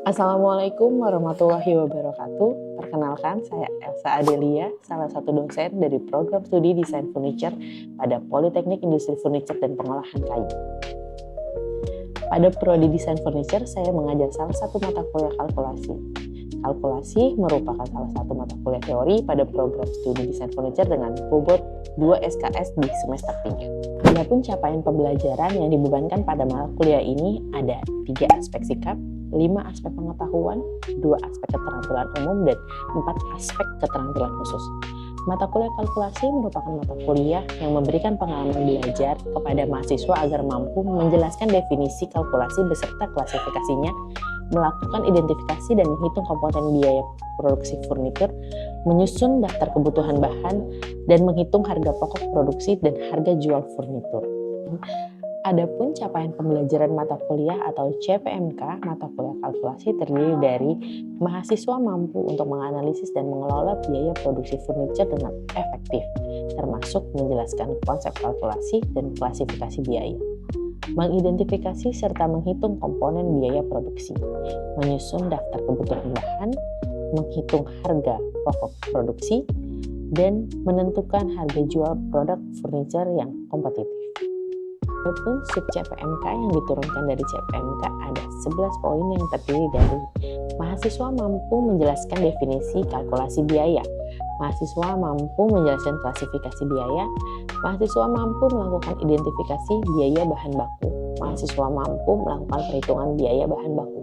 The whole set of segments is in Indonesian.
Assalamualaikum warahmatullahi wabarakatuh. Perkenalkan, saya Elsa Adelia, salah satu dosen dari program studi Desain Furniture pada Politeknik Industri Furniture dan Pengolahan Kayu. Pada prodi Desain Furniture, saya mengajar salah satu mata kuliah kalkulasi. Kalkulasi merupakan salah satu mata kuliah teori pada program studi Desain Furniture dengan bobot 2 SKS di semester 3. Adapun capaian pembelajaran yang dibebankan pada mata kuliah ini ada 3 aspek sikap, 5 aspek pengetahuan, 2 aspek keterampilan umum, dan 4 aspek keterampilan khusus. Mata kuliah kalkulasi merupakan mata kuliah yang memberikan pengalaman belajar kepada mahasiswa agar mampu menjelaskan definisi kalkulasi beserta klasifikasinya, melakukan identifikasi dan menghitung komponen biaya produksi furnitur, menyusun daftar kebutuhan bahan, dan menghitung harga pokok produksi dan harga jual furnitur. Adapun capaian pembelajaran mata kuliah atau CPMK, mata kuliah kalkulasi terdiri dari mahasiswa mampu untuk menganalisis dan mengelola biaya produksi furniture dengan efektif, termasuk menjelaskan konsep kalkulasi dan klasifikasi biaya, mengidentifikasi serta menghitung komponen biaya produksi, menyusun daftar kebutuhan bahan, menghitung harga pokok produksi, dan menentukan harga jual produk furniture yang kompetitif. Adapun sub CPMK yang diturunkan dari CPMK ada 11 poin yang terdiri dari mahasiswa mampu menjelaskan definisi kalkulasi biaya, mahasiswa mampu menjelaskan klasifikasi biaya, mahasiswa mampu melakukan identifikasi biaya bahan baku, mahasiswa mampu melakukan perhitungan biaya bahan baku,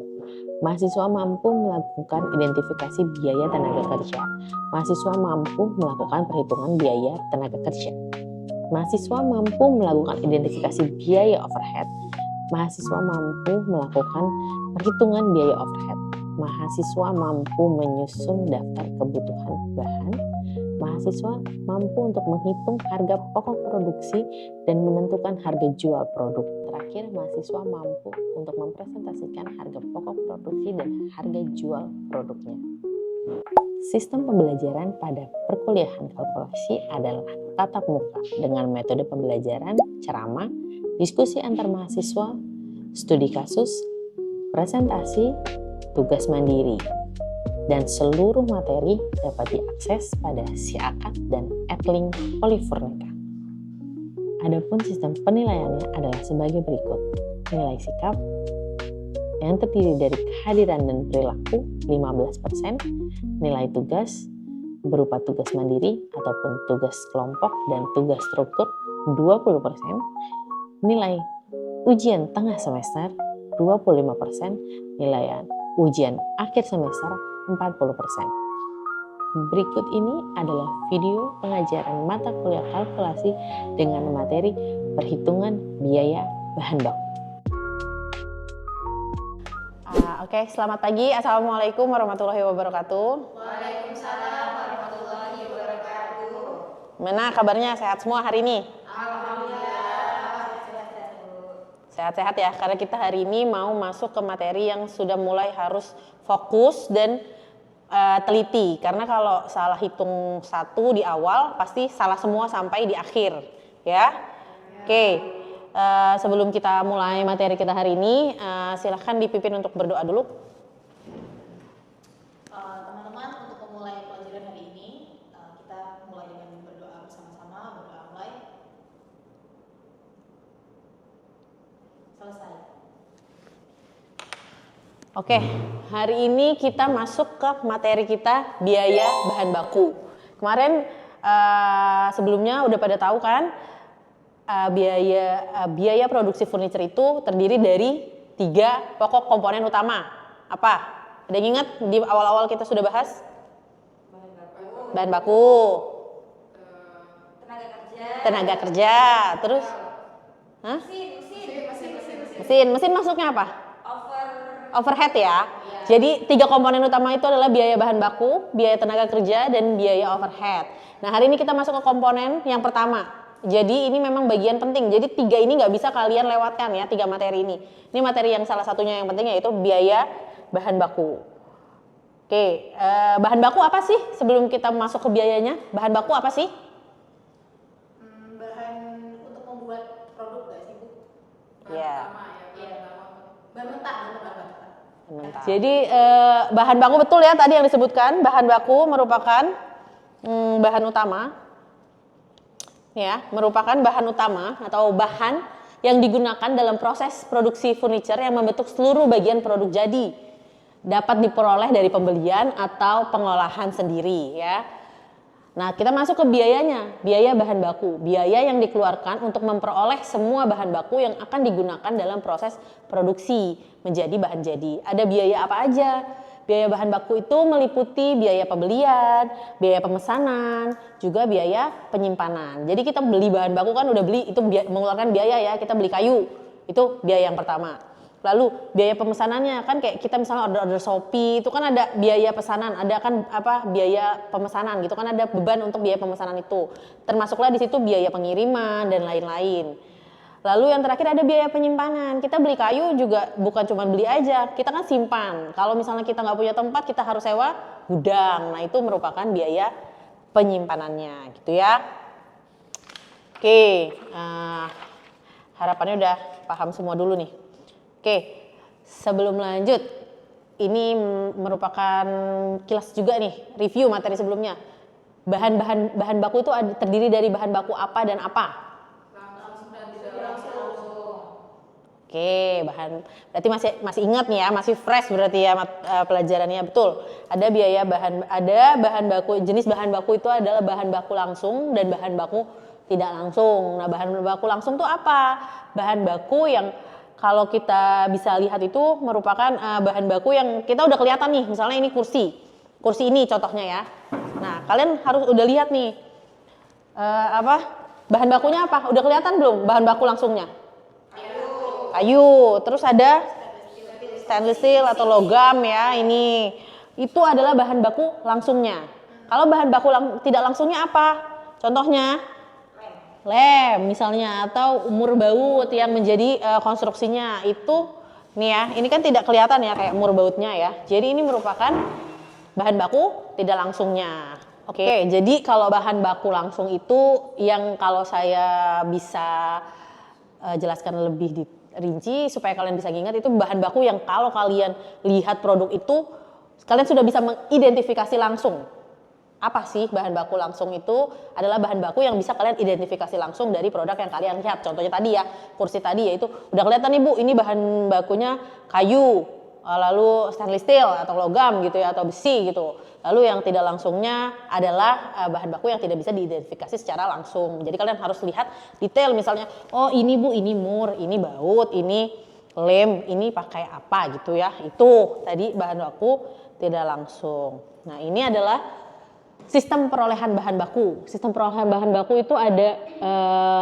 mahasiswa mampu melakukan identifikasi biaya tenaga kerja, mahasiswa mampu melakukan perhitungan biaya tenaga kerja, mahasiswa mampu melakukan identifikasi biaya overhead, mahasiswa mampu melakukan perhitungan biaya overhead, mahasiswa mampu menyusun daftar kebutuhan bahan, mahasiswa mampu untuk menghitung harga pokok produksi dan menentukan harga jual produk. Terakhir, mahasiswa mampu untuk mempresentasikan harga pokok produksi dan harga jual produknya. Sistem pembelajaran pada perkuliahan kalkulasi adalah tatap muka dengan metode pembelajaran ceramah, diskusi antar mahasiswa, studi kasus, presentasi, tugas mandiri, dan seluruh materi dapat diakses pada SIAKAD dan Edlink Polifurnika. Adapun sistem penilaiannya adalah sebagai berikut: nilai sikap yang terdiri dari kehadiran dan perilaku 15%, nilai tugas berupa tugas mandiri ataupun tugas kelompok dan tugas struktur 20%, nilai ujian tengah semester 25%, nilai ujian akhir semester 40%. Berikut ini adalah video pengajaran mata kuliah kalkulasi dengan materi perhitungan biaya bahan baku. Oke, selamat pagi. Assalamualaikum warahmatullahi wabarakatuh. Waalaikumsalam warahmatullahi wabarakatuh. Mana kabarnya, sehat semua hari ini? Alhamdulillah, Sehat-sehat ya, karena kita hari ini mau masuk ke materi yang sudah mulai harus fokus dan teliti. Karena kalau salah hitung satu di awal, pasti salah semua sampai di akhir. Ya. Oke. Sebelum kita mulai materi kita hari ini, silahkan dipimpin untuk berdoa dulu. Teman-teman, untuk memulai pelajaran hari ini, kita mulai dengan berdoa bersama-sama, berdoa mulai. Selesai. Oke, hari ini kita masuk ke materi kita biaya bahan baku. Kemarin sebelumnya udah pada tahu kan? Biaya produksi furniture itu terdiri dari 3 pokok komponen utama. Apa? Ada yang ingat di awal-awal kita sudah bahas? Bahan baku. Tenaga kerja. Terus? Hah? Mesin masuknya apa? Overhead ya. Jadi 3 komponen utama itu adalah biaya bahan baku, biaya tenaga kerja, dan biaya overhead. Nah, hari ini kita masuk ke komponen yang pertama. Jadi ini memang bagian penting. Jadi 3 ini nggak bisa kalian lewatkan ya, 3 materi ini. Ini materi yang salah satunya yang penting yaitu biaya bahan baku. Oke, bahan baku apa sih? Sebelum kita masuk ke biayanya, bahan baku apa sih? Bahan untuk membuat produk nggak sih, Bu? Iya. Bahan mentah. Jadi bahan baku betul ya tadi yang disebutkan, bahan baku merupakan bahan utama, ya, merupakan bahan utama atau bahan yang digunakan dalam proses produksi furniture yang membentuk seluruh bagian produk jadi, dapat diperoleh dari pembelian atau pengolahan sendiri, ya. Nah, kita masuk ke biayanya, biaya bahan baku, biaya yang dikeluarkan untuk memperoleh semua bahan baku yang akan digunakan dalam proses produksi menjadi bahan jadi. Ada biaya apa aja? Biaya bahan baku itu meliputi biaya pembelian, biaya pemesanan, juga biaya penyimpanan. Jadi kita beli bahan baku kan udah beli, itu mengeluarkan biaya ya, kita beli kayu, itu biaya yang pertama. Lalu biaya pemesanannya kan kayak kita misalnya order Shopee itu kan ada biaya pesanan, ada kan biaya pemesanan gitu kan, ada beban untuk biaya pemesanan itu. Termasuklah di situ biaya pengiriman dan lain-lain. Lalu yang terakhir ada biaya penyimpanan. Kita beli kayu juga bukan cuma beli aja, kita kan simpan. Kalau misalnya kita nggak punya tempat, kita harus sewa gudang. Nah, itu merupakan biaya penyimpanannya gitu ya. Oke, harapannya udah paham semua dulu nih. Oke, sebelum lanjut, ini merupakan kilas juga nih, review materi sebelumnya. Bahan baku itu terdiri dari bahan baku apa dan apa? Oke, berarti masih ingat nih ya, masih fresh berarti ya pelajarannya, betul. Ada bahan baku, jenis bahan baku itu adalah bahan baku langsung dan bahan baku tidak langsung. Nah, bahan baku langsung itu apa? Bahan baku yang kalau kita bisa lihat itu merupakan bahan baku yang kita udah kelihatan nih, misalnya ini kursi ini contohnya ya. Nah, kalian harus udah lihat nih bahan bakunya apa? Udah kelihatan belum bahan baku langsungnya? Kayu. Terus ada stainless steel atau logam ya, ini itu adalah bahan baku langsungnya. Kalau bahan baku tidak langsungnya apa? Contohnya lem misalnya, atau mur baut yang menjadi konstruksinya itu nih ya, ini kan tidak kelihatan ya kayak mur bautnya ya. Jadi ini merupakan bahan baku tidak langsungnya. Oke, jadi kalau bahan baku langsung itu yang kalau saya bisa jelaskan lebih rinci supaya kalian bisa ingat, itu bahan baku yang kalau kalian lihat produk itu kalian sudah bisa mengidentifikasi langsung. Apa sih bahan baku langsung itu? Adalah bahan baku yang bisa kalian identifikasi langsung dari produk yang kalian lihat. Contohnya tadi ya, kursi tadi ya, itu udah kelihatan nih Bu, ini bahan bakunya kayu, lalu stainless steel atau logam gitu ya, atau besi gitu. Lalu yang tidak langsungnya adalah bahan baku yang tidak bisa diidentifikasi secara langsung. Jadi kalian harus lihat detail, misalnya oh ini Bu, ini mur, ini baut, ini lem, ini pakai apa gitu ya. Itu tadi bahan baku tidak langsung. Nah, ini adalah sistem perolehan bahan baku. Sistem perolehan bahan baku itu ada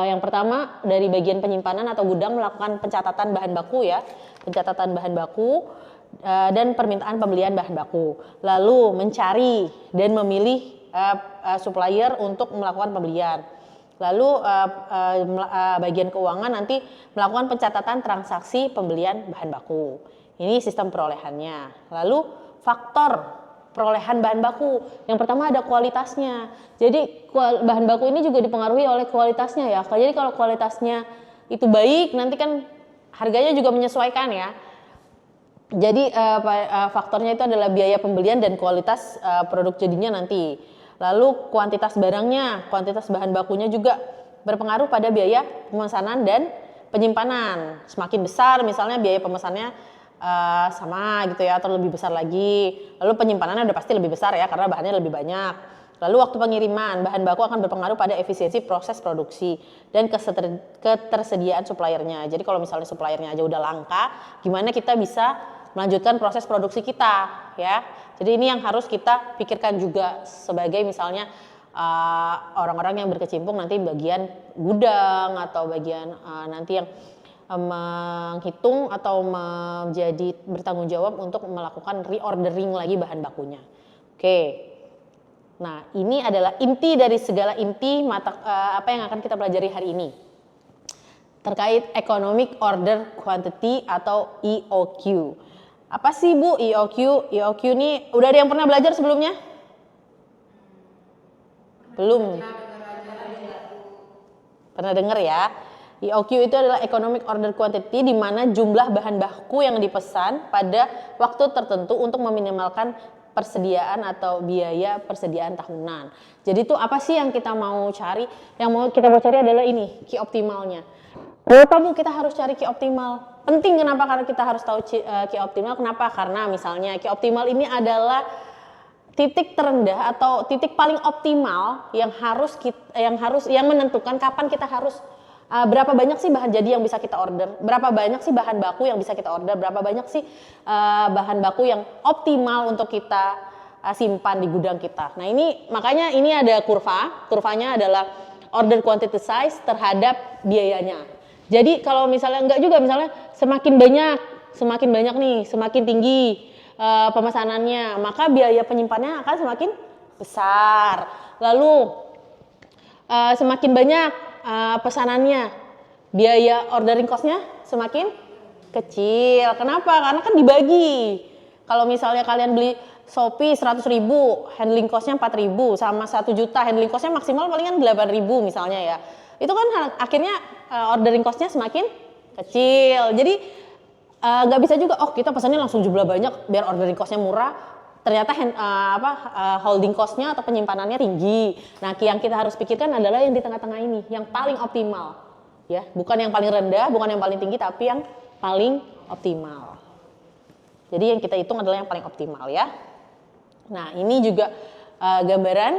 yang pertama dari bagian penyimpanan atau gudang melakukan pencatatan bahan baku ya, pencatatan bahan baku dan permintaan pembelian bahan baku. Lalu mencari dan memilih supplier untuk melakukan pembelian. Lalu bagian keuangan nanti melakukan pencatatan transaksi pembelian bahan baku. Ini sistem perolehannya. Lalu faktor perolehan bahan baku. Yang pertama ada kualitasnya. Jadi bahan baku ini juga dipengaruhi oleh kualitasnya ya. Jadi kalau kualitasnya itu baik, nanti kan harganya juga menyesuaikan ya. Jadi faktornya itu adalah biaya pembelian dan kualitas produk jadinya nanti. Lalu kuantitas barangnya, kuantitas bahan bakunya juga berpengaruh pada biaya pemesanan dan penyimpanan. Semakin besar misalnya biaya pemesannya sama gitu ya, atau lebih besar lagi. Lalu penyimpanannya udah pasti lebih besar ya karena bahannya lebih banyak. Lalu waktu pengiriman, bahan baku akan berpengaruh pada efisiensi proses produksi dan ketersediaan suppliernya. Jadi kalau misalnya suppliernya aja udah langka, gimana kita bisa melanjutkan proses produksi kita ya. Jadi ini yang harus kita pikirkan juga sebagai misalnya orang-orang yang berkecimpung nanti bagian gudang atau bagian nanti yang menghitung atau menjadi bertanggung jawab untuk melakukan reordering lagi bahan bakunya. Oke. Nah, ini adalah inti dari segala inti apa yang akan kita pelajari hari ini. Terkait Economic Order Quantity atau EOQ. Apa sih Bu EOQ? EOQ ini udah ada yang pernah belajar sebelumnya? Belum. Pernah dengar ya? EOQ itu adalah Economic Order Quantity, di mana jumlah bahan baku yang dipesan pada waktu tertentu untuk meminimalkan persediaan atau biaya persediaan tahunan. Jadi itu apa sih yang kita mau cari? Yang kita mau cari adalah ini, key optimalnya. Kenapa Bu kita harus cari key optimal? Penting kenapa? Karena kita harus tahu key optimal. Kenapa? Karena misalnya key optimal ini adalah titik terendah atau titik paling optimal yang menentukan kapan kita harus berapa banyak sih bahan jadi yang bisa kita order, berapa banyak sih bahan baku yang bisa kita order, berapa banyak sih bahan baku yang optimal untuk kita simpan di gudang kita. Nah ini makanya ini ada kurvanya adalah order quantity size terhadap biayanya. Jadi kalau misalnya enggak juga, misalnya semakin banyak nih, semakin tinggi pemesanannya, maka biaya penyimpanannya akan semakin besar. Lalu semakin banyak pesanannya, biaya ordering cost-nya semakin kecil. Kenapa? Karena kan dibagi. Kalau misalnya kalian beli Shopee 100.000, handling cost-nya 4.000, sama 1 juta handling cost-nya maksimal palingan 8.000 misalnya ya. Itu kan akhirnya ordering cost-nya semakin kecil. Jadi nggak bisa juga, kita pesannya langsung jumlah banyak biar ordering cost-nya murah. Ternyata holding cost-nya atau penyimpanannya tinggi. Nah, yang kita harus pikirkan adalah yang di tengah-tengah ini, yang paling optimal, ya, bukan yang paling rendah, bukan yang paling tinggi, tapi yang paling optimal. Jadi yang kita hitung adalah yang paling optimal, ya. Nah, ini juga gambaran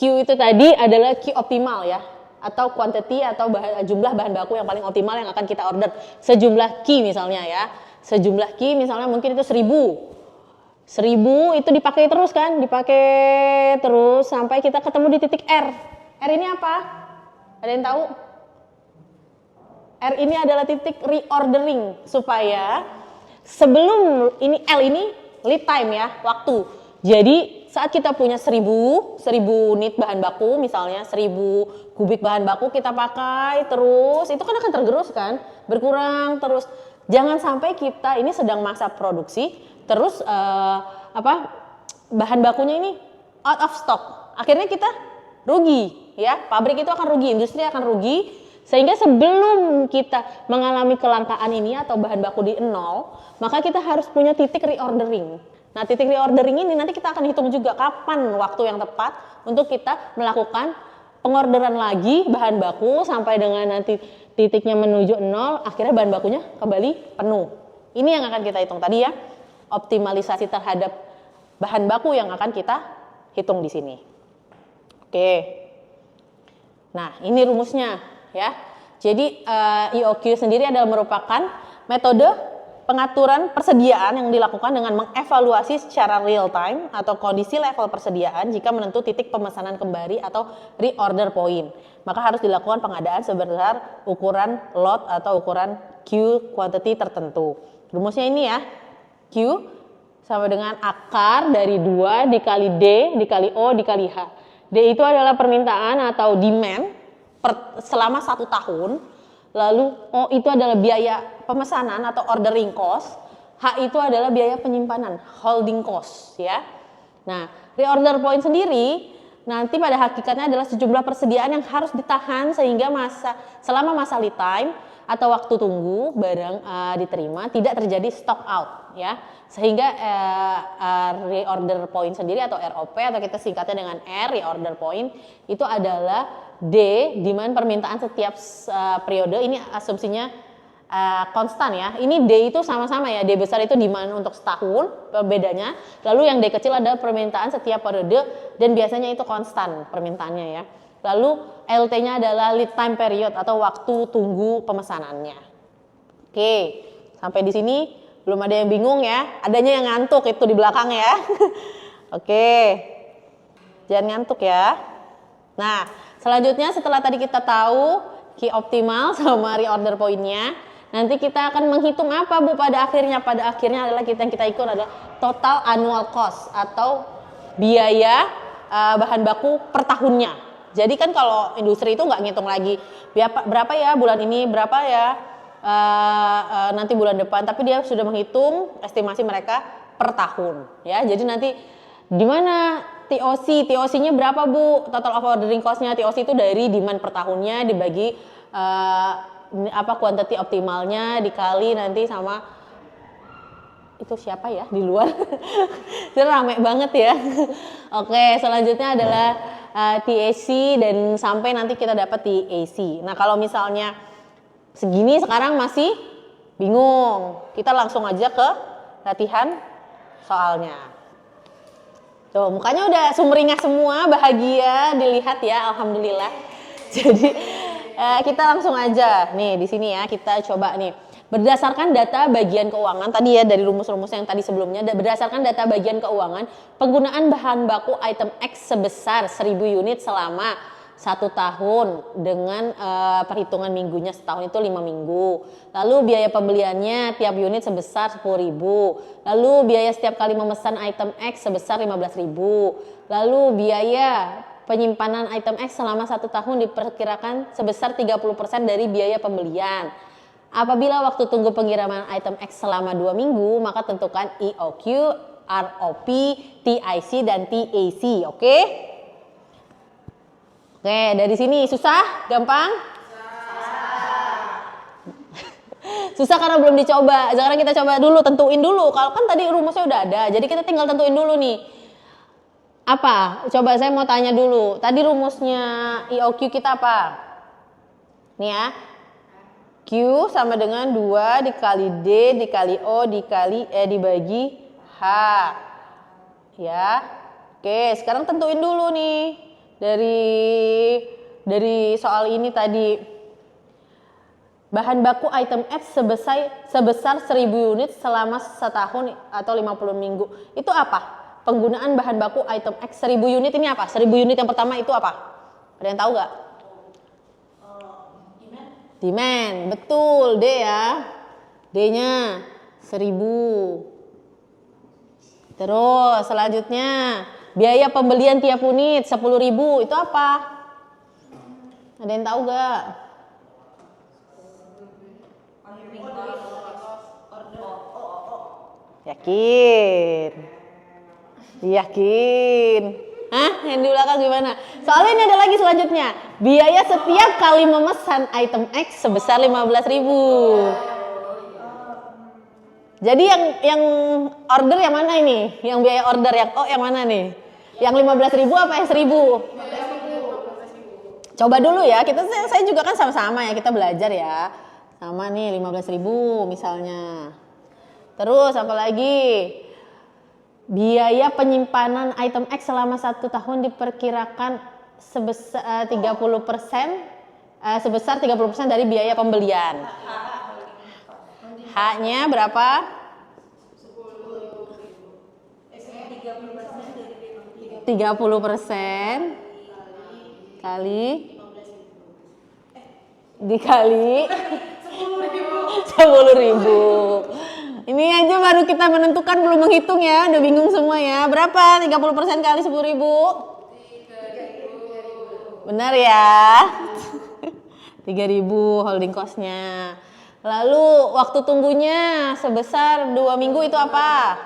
Q itu tadi adalah Q optimal, ya, atau quantity atau jumlah bahan baku yang paling optimal yang akan kita order. Sejumlah Q misalnya, ya, sejumlah Q misalnya mungkin itu 1.000 itu dipakai terus kan, dipakai terus sampai kita ketemu di titik R. R ini apa? Ada yang tahu? R ini adalah titik reordering, supaya sebelum ini L ini lead time, ya, waktu. Jadi saat kita punya 1.000 unit bahan baku, misalnya 1.000 kubik bahan baku kita pakai terus, itu kan akan tergerus kan, berkurang terus. Jangan sampai kita ini sedang masa produksi terus bahan bakunya ini out of stock, akhirnya kita rugi, ya, pabrik itu akan rugi, industri akan rugi, sehingga sebelum kita mengalami kelangkaan ini atau bahan baku di nol, maka kita harus punya titik reordering. Nah, titik reordering ini nanti kita akan hitung juga kapan waktu yang tepat untuk kita melakukan pengorderan lagi bahan baku sampai dengan nanti titiknya menuju nol, akhirnya bahan bakunya kembali penuh. Ini yang akan kita hitung tadi, ya, optimalisasi terhadap bahan baku yang akan kita hitung di sini. Oke. Nah, ini rumusnya, ya. Jadi EOQ sendiri adalah merupakan metode pengaturan persediaan yang dilakukan dengan mengevaluasi secara real time atau kondisi level persediaan jika menentu titik pemesanan kembali atau reorder point. Maka harus dilakukan pengadaan sebesar ukuran lot atau ukuran Q quantity tertentu. Rumusnya ini, ya. Q sama dengan akar dari 2 dikali D dikali O dikali H. D itu adalah permintaan atau demand selama 1 tahun. Lalu O itu adalah biaya pemesanan atau ordering cost. H itu adalah biaya penyimpanan, holding cost, ya. Nah, reorder point sendiri nanti pada hakikatnya adalah sejumlah persediaan yang harus ditahan sehingga selama masa lead time atau waktu tunggu barang diterima tidak terjadi stock out, ya, sehingga reorder point sendiri atau ROP atau kita singkatnya dengan R, reorder point itu adalah D, di mana permintaan setiap periode ini asumsinya konstan, ya. Ini D itu sama-sama, ya, D besar itu demand untuk setahun bedanya, lalu yang D kecil adalah permintaan setiap periode dan biasanya itu konstan permintaannya, ya. Lalu LT-nya adalah lead time period atau waktu tunggu pemesanannya. Oke, sampai di sini belum ada yang bingung, ya. Adanya yang ngantuk itu di belakang, ya. Oke, jangan ngantuk, ya. Nah, selanjutnya setelah tadi kita tahu key optimal sama reorder point-nya, nanti kita akan menghitung apa, Bu, pada akhirnya? Pada akhirnya adalah yang kita ikut adalah total annual cost atau biaya bahan baku per tahunnya. Jadi kan kalau industri itu nggak ngitung lagi berapa ya bulan ini, berapa ya nanti bulan depan, tapi dia sudah menghitung estimasi mereka per tahun, ya. Jadi nanti di mana TOC-nya berapa, Bu? Total of ordering cost-nya. TOC itu dari demand per tahunnya dibagi quantity optimalnya dikali nanti sama itu siapa ya di luar. Itu rame banget ya. Oke, selanjutnya adalah TAC dan sampai nanti kita dapat TAC. Nah, kalau misalnya segini sekarang masih bingung, kita langsung aja ke latihan soalnya. Tuh, mukanya udah sumringah semua, bahagia dilihat ya, alhamdulillah. Jadi kita langsung aja nih di sini ya, kita coba nih berdasarkan data bagian keuangan tadi ya, dari rumus-rumus yang tadi sebelumnya, berdasarkan data bagian keuangan, penggunaan bahan baku item X sebesar 1000 unit selama 1 tahun dengan perhitungan minggunya setahun itu 5 minggu. Lalu biaya pembeliannya tiap unit sebesar 10.000. Lalu biaya setiap kali memesan item X sebesar 15.000. Lalu biaya penyimpanan item X selama 1 tahun diperkirakan sebesar 30% dari biaya pembelian. Apabila waktu tunggu pengiriman item X selama 2 minggu, maka tentukan EOQ, ROP, TIC, dan TAC. Oke? Oke, dari sini susah? Gampang? Susah karena belum dicoba. Sekarang kita coba dulu, tentuin dulu. Kalau kan tadi rumusnya udah ada, jadi kita tinggal tentuin dulu nih. Apa? Coba saya mau tanya dulu. Tadi rumusnya EOQ kita apa? Nih ya. Q sama dengan 2 dikali D dikali O dikali dibagi H. Ya. Oke, sekarang tentuin dulu nih. Dari soal ini tadi, bahan baku item X sebesar 1000 unit selama setahun atau 50 minggu. Itu apa? Penggunaan bahan baku item X 1000 unit ini apa? 1000 unit yang pertama itu apa? Ada yang tahu gak? Demand, betul, D ya. D-nya 1000. Terus selanjutnya biaya pembelian tiap unit 10.000 itu apa? Ada yang tahu gak? Yakin? Yakin? Hah? Yang di belakang gimana? Soalnya ini ada lagi selanjutnya. Biaya setiap kali memesan item X sebesar 15.000. Jadi yang order yang mana ini? Yang biaya order yang yang mana nih? Yang 15.000 apa yang 1.000? Coba dulu ya. Saya juga kan sama-sama ya, kita belajar ya. Sama nih 15.000 misalnya. Terus apa lagi? Biaya penyimpanan item X selama 1 tahun diperkirakan sebesar 30% sebesar 30% dari biaya pembelian. H-nya berapa? 30% kali dikali 10.000. Ini aja baru kita menentukan, belum menghitung ya, udah bingung semua ya. Berapa 30% kali 10.000? Benar ya? 3.000 holding cost-nya. Lalu waktu tunggunya sebesar 2 minggu itu apa?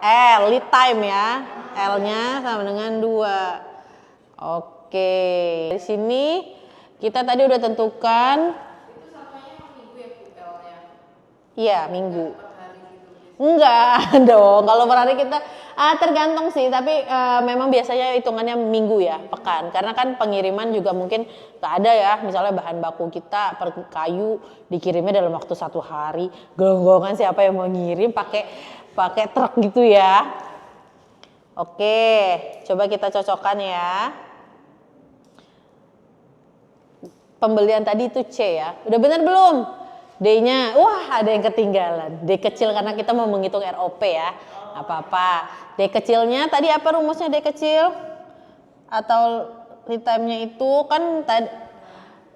L, lead time ya. L-nya sama dengan 2. Oke. Di sini kita tadi udah tentukan. Itu samanya minggu ya Bu, L-nya? Iya, minggu. Enggak dong, kalau per hari kita tergantung sih, tapi memang biasanya hitungannya minggu ya, pekan. Karena kan pengiriman juga mungkin gak ada ya, misalnya bahan baku kita per kayu dikirimnya dalam waktu 1 hari. Gelonggongan siapa yang mau ngirim pakai truk gitu ya. Oke, coba kita cocokkan ya. Pembelian tadi itu C ya, udah benar belum? D-nya, wah ada yang ketinggalan. D kecil karena kita mau menghitung ROP ya. Apa-apa. D kecilnya tadi apa rumusnya D kecil? Atau lead time-nya itu kan tadi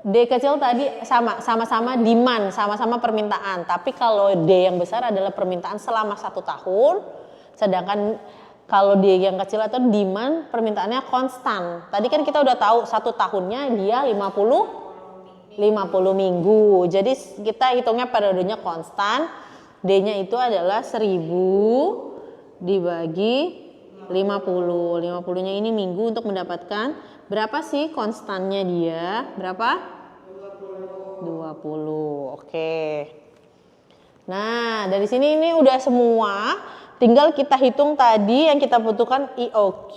D kecil tadi sama-sama demand, sama-sama permintaan. Tapi kalau D yang besar adalah permintaan selama 1 tahun. Sedangkan kalau D yang kecil atau demand permintaannya konstan. Tadi kan kita udah tahu 1 tahunnya dia 50 minggu. Jadi kita hitungnya periodenya konstan. D-nya itu adalah 1000 dibagi 50. 50-nya ini minggu untuk mendapatkan berapa sih konstannya dia? Berapa? 20. Oke. Nah, dari sini ini udah semua. Tinggal kita hitung tadi yang kita butuhkan EOQ,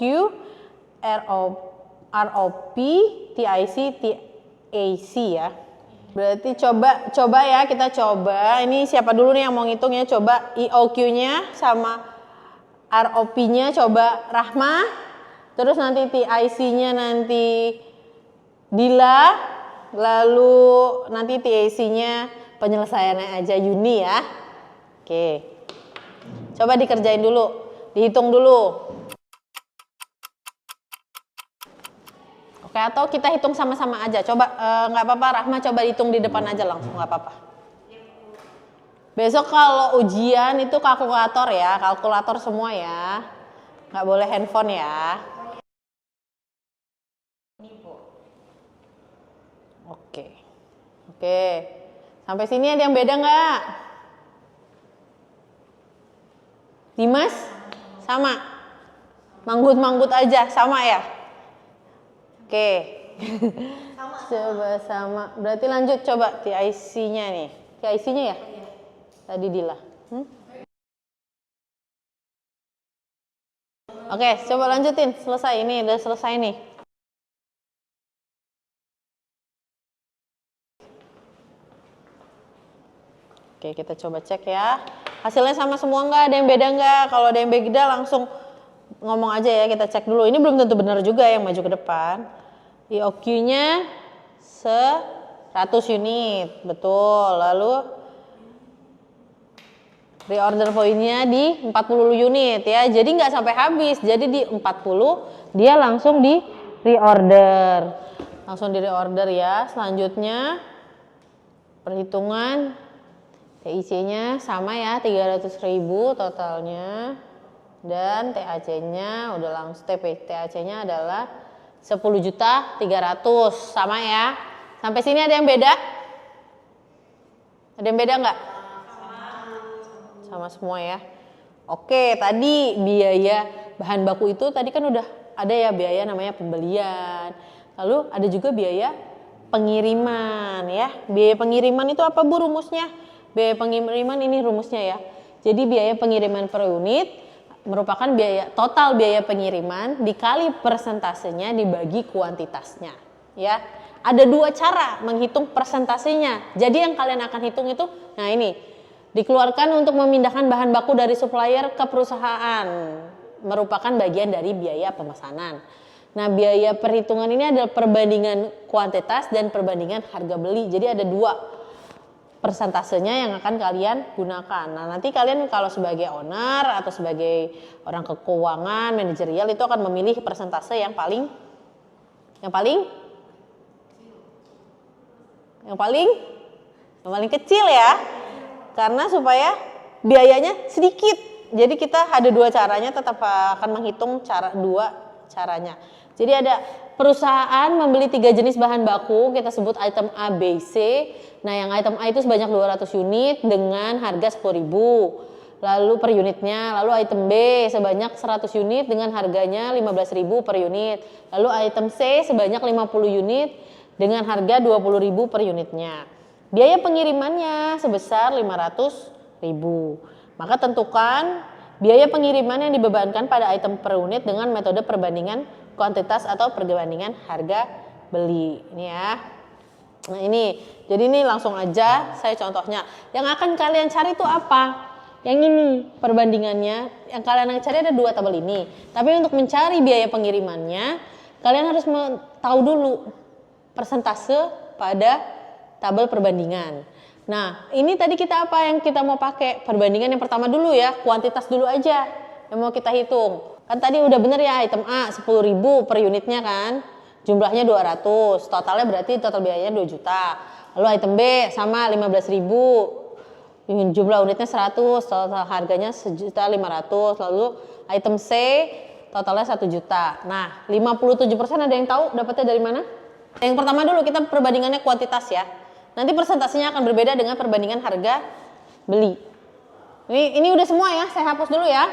ROP, TIC, TAC ya. Berarti coba ya, kita coba. Ini siapa dulu nih yang mau ngitung ya? Coba EOQ-nya sama ROP-nya coba Rahma. Terus nanti TIC-nya nanti Dila. Lalu nanti TAC-nya penyelesaiannya aja Yuni ya. Oke. Coba dikerjain dulu, dihitung dulu. Oke, atau kita hitung sama-sama aja. Coba nggak apa-apa, Rahma coba hitung di depan aja langsung, nggak apa-apa. Besok kalau ujian itu kalkulator ya, kalkulator semua ya. Nggak boleh handphone ya. Oke. Sampai sini ada yang beda nggak? Dimas? Sama? Manggut-manggut aja, sama ya? Oke. Coba sama. Berarti lanjut coba TIC-nya nih. TIC-nya ya? Tadi Dila. Oke, coba lanjutin. Selesai. Ini udah selesai nih. Oke, kita coba cek ya. Hasilnya sama semua nggak? Ada yang beda nggak? Kalau ada yang beda langsung ngomong aja ya, kita cek dulu. Ini belum tentu benar juga yang maju ke depan. EOQ-nya 100 unit, betul. Lalu reorder poinnya di 40 unit ya. Jadi nggak sampai habis. Jadi di 40 dia langsung di reorder. Langsung di reorder ya. Selanjutnya perhitungan TIC-nya sama ya, 300.000 totalnya. Dan TAC-nya udah langsung, TAC-nya adalah 10.300.000 sama ya. Sampai sini ada yang beda? Ada yang beda nggak? Sama semua ya. Oke, tadi biaya bahan baku itu tadi kan udah ada ya, biaya namanya pembelian. Lalu ada juga biaya pengiriman ya. Biaya pengiriman itu apa Bu rumusnya? Biaya pengiriman ini rumusnya ya. Jadi biaya pengiriman per unit merupakan total biaya pengiriman dikali persentasenya dibagi kuantitasnya ya. Ada dua cara menghitung persentasenya. Jadi yang kalian akan hitung itu, nah ini dikeluarkan untuk memindahkan bahan baku dari supplier ke perusahaan, merupakan bagian dari biaya pemesanan. Nah, biaya perhitungan ini adalah perbandingan kuantitas dan perbandingan harga beli. Jadi ada dua persentasenya yang akan kalian gunakan. Nah, nanti kalian kalau sebagai owner atau sebagai orang keuangan, manajerial itu akan memilih persentase yang paling kecil ya. Karena supaya biayanya sedikit. Jadi kita ada dua caranya, tetap akan menghitung dua caranya. Jadi ada perusahaan membeli 3 jenis bahan baku, kita sebut item A, B, C. Nah, yang item A itu sebanyak 200 unit dengan harga 10.000 lalu per unitnya. Lalu item B sebanyak 100 unit dengan harganya 15.000 per unit. Lalu item C sebanyak 50 unit dengan harga 20.000 per unitnya. Biaya pengirimannya sebesar 500.000. Maka tentukan biaya pengiriman yang dibebankan pada item per unit dengan metode perbandingan kuantitas atau perbandingan harga beli. Ini ya. Nah ini, jadi ini langsung aja saya contohnya. Yang akan kalian cari itu apa? Yang ini perbandingannya. Yang kalian akan cari ada dua tabel ini. Tapi untuk mencari biaya pengirimannya, kalian harus tahu dulu persentase pada tabel perbandingan. Nah, ini tadi kita apa yang kita mau pakai? Perbandingan yang pertama dulu ya, kuantitas dulu aja yang mau kita hitung. Kan tadi udah bener ya, item A 10.000 per unitnya kan. Jumlahnya 200, totalnya berarti total biayanya 2 juta. Lalu item B sama 15.000, jumlah unitnya 100, total harganya 1.500.000. Lalu item C totalnya 1 juta. Nah, 57% ada yang tahu dapatnya dari mana? Yang pertama dulu kita perbandingannya kuantitas ya. Nanti persentasenya akan berbeda dengan perbandingan harga beli. Ini udah semua ya, saya hapus dulu ya.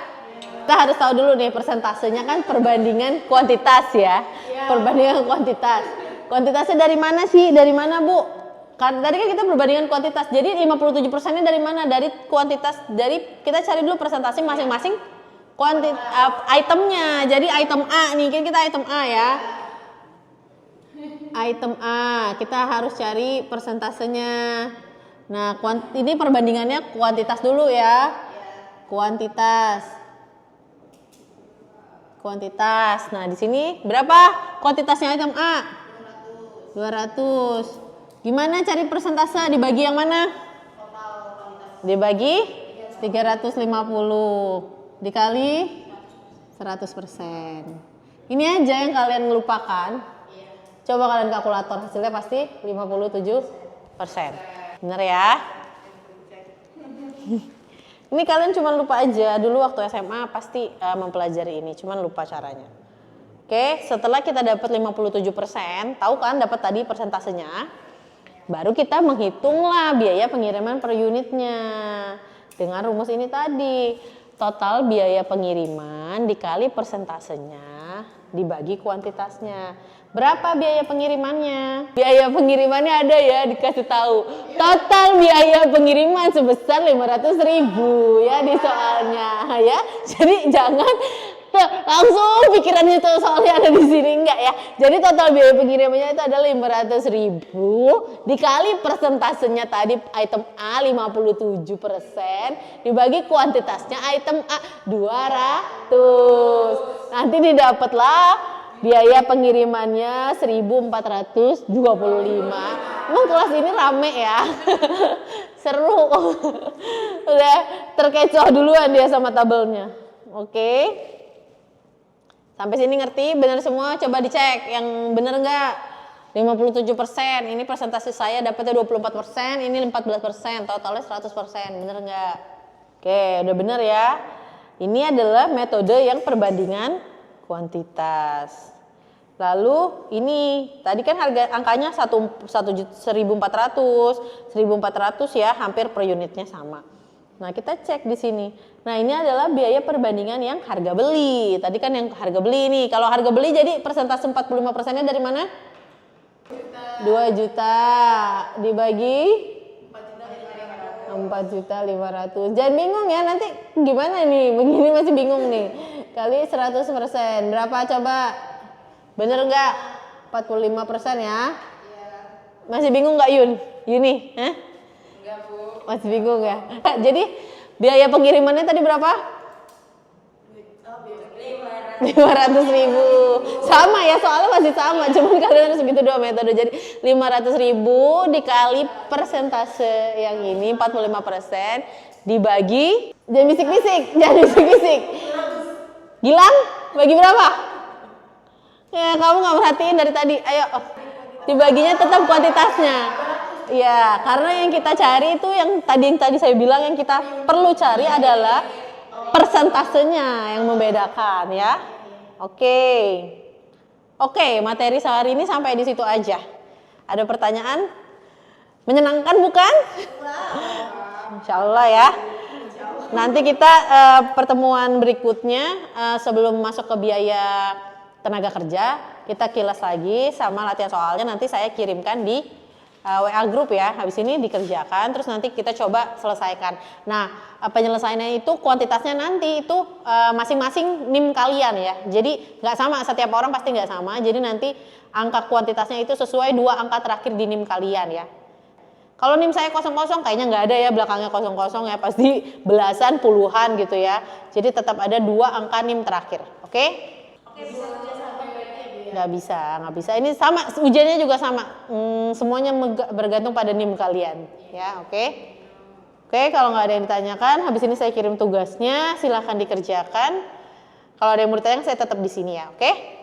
Kita harus tahu dulu nih persentasenya kan perbandingan kuantitas ya. Perbandingan kuantitas. Kuantitasnya dari mana sih? Dari mana, Bu? Kan tadi kan kita perbandingan kuantitas. Jadi 57%-nya dari mana? Dari kuantitas. Dari kita cari dulu persentase masing-masing itemnya. Jadi item A nih, kan kita item A ya. Item A, kita harus cari persentasenya. Nah, ini perbandingannya kuantitas dulu ya. Kuantitas. Nah, di sini berapa kuantitasnya item A? 200. Gimana cari persentase? Dibagi yang mana? Dibagi 350 dikali 100%. Ini aja yang kalian lupakan. Coba kalian kalkulator, hasilnya pasti 57%. Bener ya? Ini kalian cuma lupa aja. Dulu waktu SMA pasti mempelajari ini, cuma lupa caranya. Oke, setelah kita dapat 57%, tahu kan dapat tadi persentasenya? Baru kita menghitunglah biaya pengiriman per unitnya. Dengan rumus ini tadi, total biaya pengiriman dikali persentasenya dibagi kuantitasnya. Berapa biaya pengirimannya? Biaya pengirimannya ada ya, dikasih tahu. Total biaya pengiriman sebesar 500.000 ya di soalnya ya. Jadi jangan langsung pikirannya itu soalnya ada di sini, enggak ya. Jadi total biaya pengirimannya itu adalah 500.000 dikali persentasenya tadi item A 57% dibagi kuantitasnya item A 200. Nanti didapatlah biaya pengirimannya 1.425. Emang kelas ini rame ya. Seru. Udah terkecoh duluan dia sama tabelnya. Oke. Sampai sini ngerti? Benar semua? Coba dicek yang benar enggak? 57%. Ini persentase saya dapatnya 24%, ini 14%, totalnya 100%. Benar enggak? Oke, udah benar ya. Ini adalah metode yang perbandingan kuantitas. Lalu ini tadi kan harga angkanya 1.400 ya, hampir per unitnya sama. Nah, kita cek di sini. Nah, ini adalah biaya perbandingan yang harga beli. Tadi kan yang harga beli nih. Kalau harga beli jadi persentase 45%-nya dari mana? 2 juta dibagi 4.500.000. Jangan bingung ya, nanti gimana nih? Begini masih bingung nih. Kali 100%. Berapa coba? Bener nggak? 45% ya? Masih bingung nggak Yuni? Hah? Enggak, Bu. Masih bingung ya? Jadi biaya pengirimannya tadi berapa? 500.000. Sama ya, soalnya masih sama. Cuman kalian harus begitu dua metode. Jadi 500.000 dikali persentase yang ini 45% dibagi. Jangan bisik-bisik. Gilang, bagi berapa? Ya, kamu nggak perhatiin dari tadi. Ayo, dibaginya tetap kuantitasnya. Ya, karena yang kita cari itu yang tadi saya bilang yang kita perlu cari adalah persentasenya yang membedakan ya. Oke, materi hari ini sampai di situ aja. Ada pertanyaan? Menyenangkan bukan? Insya Allah ya. Nanti kita pertemuan berikutnya sebelum masuk ke biaya tenaga kerja, kita kilas lagi sama latihan soalnya nanti saya kirimkan di WA grup ya. Habis ini dikerjakan terus nanti kita coba selesaikan. Nah, penyelesaiannya itu kuantitasnya nanti itu masing-masing NIM kalian ya. Jadi nggak sama, setiap orang pasti nggak sama. Jadi nanti angka kuantitasnya itu sesuai 2 angka terakhir di NIM kalian ya. Kalau NIM saya 00 kayaknya nggak ada ya belakangnya 00 ya, pasti belasan puluhan gitu ya. Jadi tetap ada 2 angka NIM terakhir. Oke, bisa kerja sampai berarti ya? Nggak bisa. Ini sama, ujiannya juga sama. Semuanya bergantung pada NIM kalian ya. Oke, kalau nggak ada yang ditanyakan, habis ini saya kirim tugasnya, silahkan dikerjakan. Kalau ada yang mau ditanya, saya tetap di sini ya. Oke.